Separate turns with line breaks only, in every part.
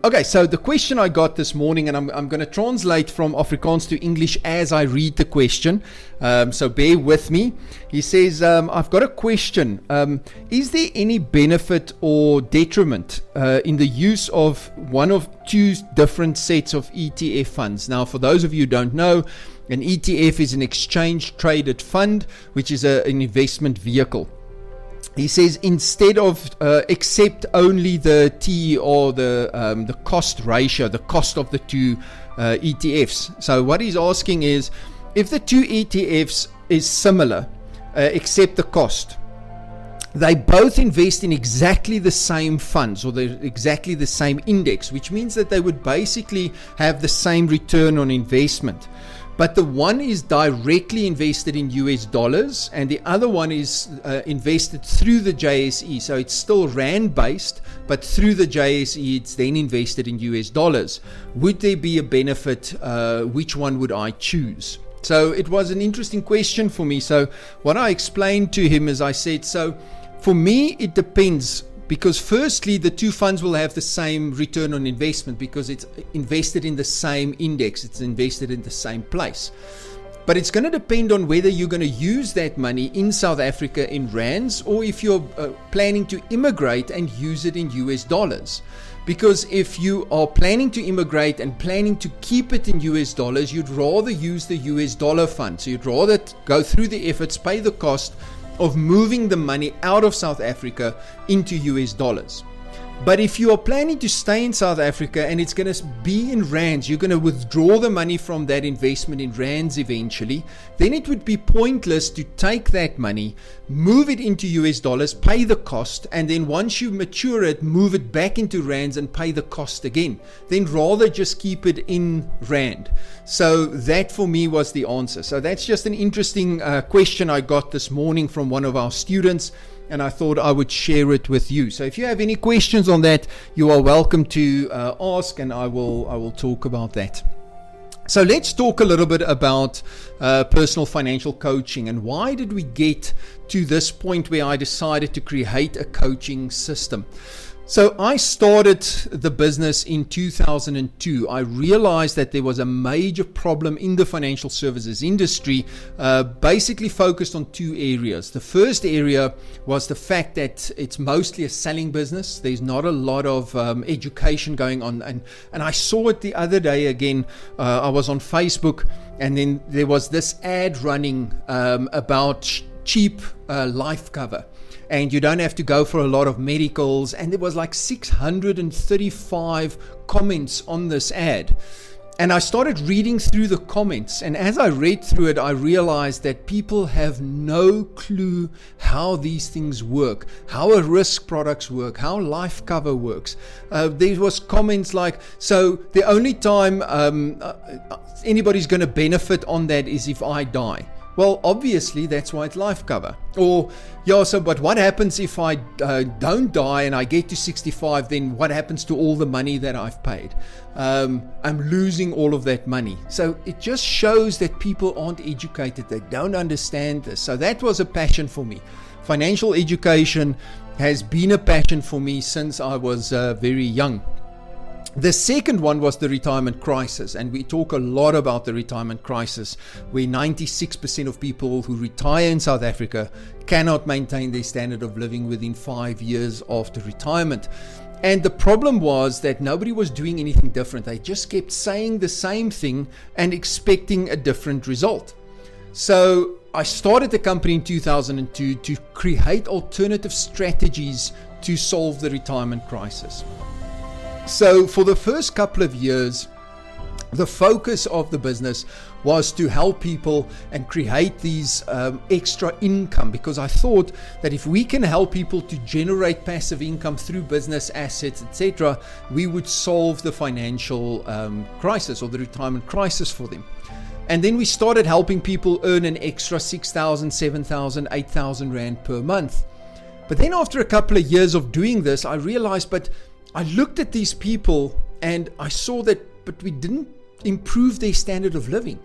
Okay, so the question I got this morning, and I'm going to translate from Afrikaans to English as I read the question, so bear with me. He says, I've got a question. Is there any benefit or detriment in the use of one of two different sets of ETF funds? Now, for those of you who don't know, an ETF is an exchange-traded fund, which is an investment vehicle. He says instead of accept only the T or the cost ratio, the cost of the two ETFs. So what he's asking is, if the two ETFs is similar, except the cost, they both invest in exactly the same funds or exactly the same index, which means that they would basically have the same return on investment. But the one is directly invested in US dollars and the other one is invested through the JSE. So it's still Rand based, but through the JSE it's then invested in US dollars. Would there be a benefit? Which one would I choose? So it was an interesting question for me. So what I explained to him is I said, so for me it depends. Because firstly, the two funds will have the same return on investment because it's invested in the same index, it's invested in the same place. But it's going to depend on whether you're going to use that money in South Africa in rands or if you're planning to immigrate and use it in US dollars. Because if you are planning to immigrate and planning to keep it in US dollars, you'd rather use the US dollar fund. So you'd rather go through the efforts, pay the cost of moving the money out of South Africa into US dollars. But if you are planning to stay in South Africa and it's going to be in rands, you're going to withdraw the money from that investment in rands eventually, then it would be pointless to take that money, move it into US dollars, pay the cost, and then once you mature it, move it back into rands and pay the cost again. Then rather just keep it in rand. So that for me was the answer. So that's just an interesting question I got this morning from one of our students, and I thought I would share it with you. So if you have any questions on that, you are welcome to ask, and I will talk about that. So let's talk a little bit about personal financial coaching and why did we get to this point where I decided to create a coaching system. So I started the business in 2002. I realized that there was a major problem in the financial services industry, basically focused on two areas. The first area was the fact that it's mostly a selling business. There's not a lot of education going on. And I saw it the other day again. I was on Facebook and then there was this ad running about cheap life cover. And you don't have to go for a lot of medicals. And there was like 635 comments on this ad. And I started reading through the comments. And as I read through it, I realized that people have no clue how these things work, how a risk products work, how life cover works. There was comments like, so the only time anybody's going to benefit on that is if I die. Well, obviously, that's why it's life cover. Or, yeah, so, but what happens if I don't die and I get to 65, then what happens to all the money that I've paid? I'm losing all of that money. So it just shows that people aren't educated. They don't understand this. So that was a passion for me. Financial education has been a passion for me since I was very young. The second one was the retirement crisis, and we talk a lot about the retirement crisis, where 96% of people who retire in South Africa cannot maintain their standard of living within 5 years after retirement. And the problem was that nobody was doing anything different. They just kept saying the same thing and expecting a different result. So I started the company in 2002 to create alternative strategies to solve the retirement crisis. So for the first couple of years, the focus of the business was to help people and create these extra income, because I thought that if we can help people to generate passive income through business assets, etc., we would solve the financial crisis or the retirement crisis for them. And then we started helping people earn an extra 6,000, 7,000, 8,000 Rand per month. But then after a couple of years of doing this, I realized, but I looked at these people and I saw that, but we didn't improve their standard of living.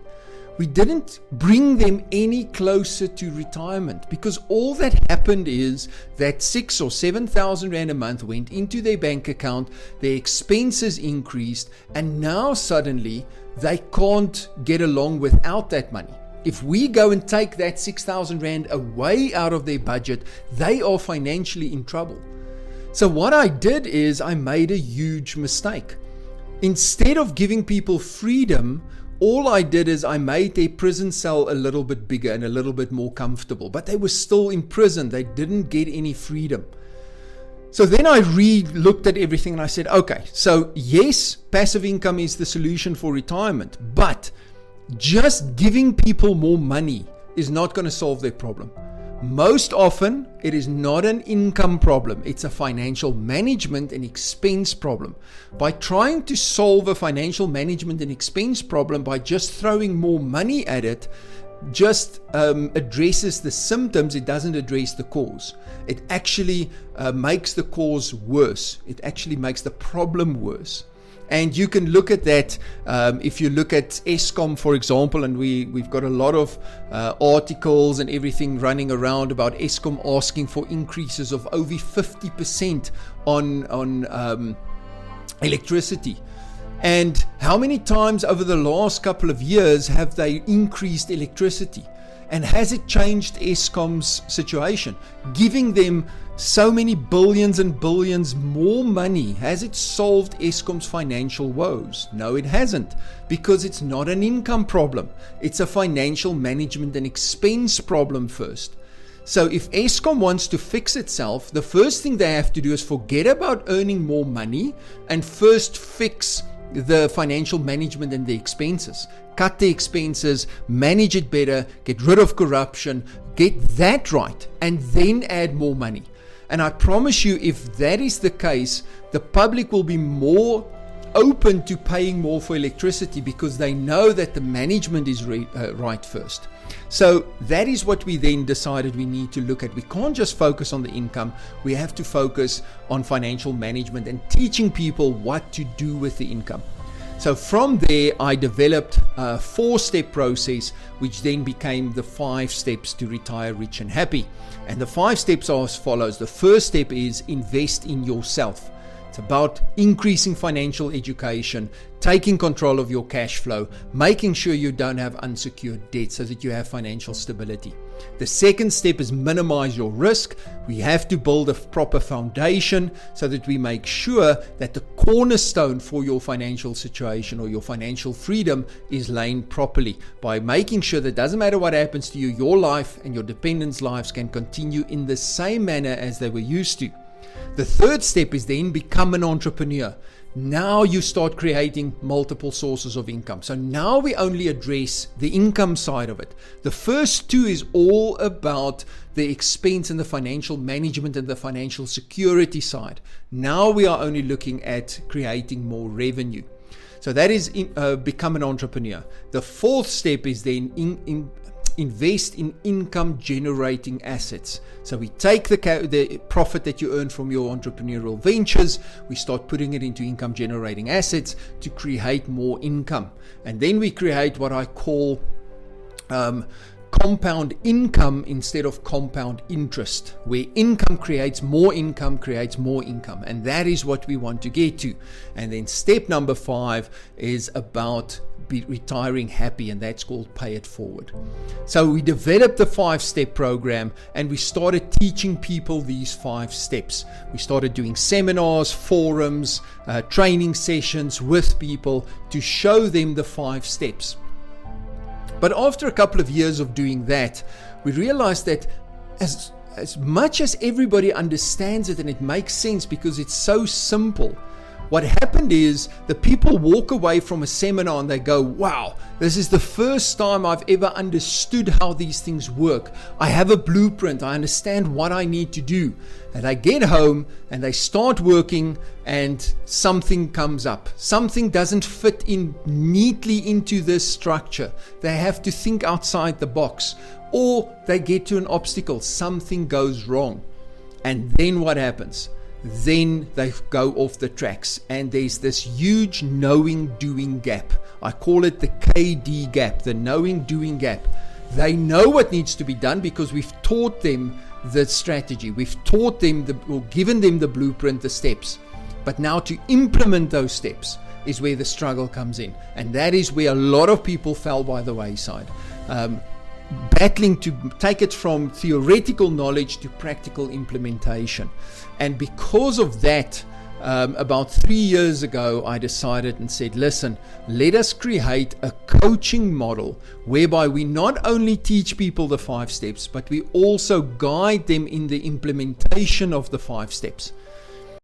we didn't bring them any closer to retirement, because all that happened is that 6,000 or 7,000 rand a month went into their bank account, their expenses increased, and now suddenly they can't get along without that money. If we go and take that 6,000 rand away out of their budget, they are financially in trouble. So what I did is I made a huge mistake. Instead of giving people freedom, all I did is I made their prison cell a little bit bigger and a little bit more comfortable, but they were still in prison. They didn't get any freedom. So then I looked at everything and I said, okay, so yes, passive income is the solution for retirement, but just giving people more money is not going to solve their problem. Most often, it is not an income problem. It's a financial management and expense problem. By trying to solve a financial management and expense problem by just throwing more money at it, just addresses the symptoms. It doesn't address the cause. It actually makes the cause worse. It actually makes the problem worse. And you can look at that if you look at Eskom, for example, and we've got a lot of articles and everything running around about Eskom asking for increases of over 50% on electricity. And how many times over the last couple of years have they increased electricity? And has it changed Eskom's situation? Giving them so many billions and billions more money, has it solved Eskom's financial woes? No, it hasn't, because it's not an income problem. It's a financial management and expense problem first. So if Eskom wants to fix itself, the first thing they have to do is forget about earning more money and first fix the financial management and the expenses. Cut the expenses, manage it better, get rid of corruption, get that right, and then add more money. And I promise you, if that is the case, the public will be more open to paying more for electricity because they know that the management is right first. So that is what we then decided we need to look at. We can't just focus on the income. We have to focus on financial management and teaching people what to do with the income. So from there, I developed a 4-step process, which then became the 5 steps to retire rich and happy. And the 5 steps are as follows. The first step is invest in yourself. It's about increasing financial education, taking control of your cash flow, making sure you don't have unsecured debt so that you have financial stability. The second step is minimize your risk. We have to build a proper foundation so that we make sure that the cornerstone for your financial situation or your financial freedom is laid properly, by making sure that it doesn't matter what happens to you, your life and your dependents' lives can continue in the same manner as they were used to. The third step is then become an entrepreneur. Now you start creating multiple sources of income. So now we only address the income side of it. The first 2 is all about the expense and the financial management and the financial security side. Now we are only looking at creating more revenue. So that is become an entrepreneur. The 4th step is then invest in income generating assets. So we take the profit that you earn from your entrepreneurial ventures, we start putting it into income generating assets to create more income. And then we create what I call compound income instead of compound interest, where income creates more income, and that is what we want to get to. And then step number 5 is about retiring happy, and that's called pay it forward. So we developed the 5-step program and we started teaching people these 5 steps. We started doing seminars, forums, training sessions with people to show them the 5 steps. But after a couple of years of doing that, we realized that as much as everybody understands it and it makes sense because it's so simple, what happened is the people walk away from a seminar and they go, wow, this is the first time I've ever understood how these things work. I have a blueprint. I understand what I need to do. And they get home and they start working and something comes up. Something doesn't fit in neatly into this structure. They have to think outside the box, or they get to an obstacle. Something goes wrong. And then what happens? then they go off the tracks. And there's this huge knowing doing gap. I call it the KD gap, the knowing doing gap. They know what needs to be done because we've taught them the strategy. We've taught them or given them the blueprint, the steps. But now to implement those steps is where the struggle comes in. And that is where a lot of people fell by the wayside. Battling to take it from theoretical knowledge to practical implementation. And because of that, about 3 years ago, I decided and said, listen, let us create a coaching model whereby we not only teach people the 5 steps, but we also guide them in the implementation of the 5 steps.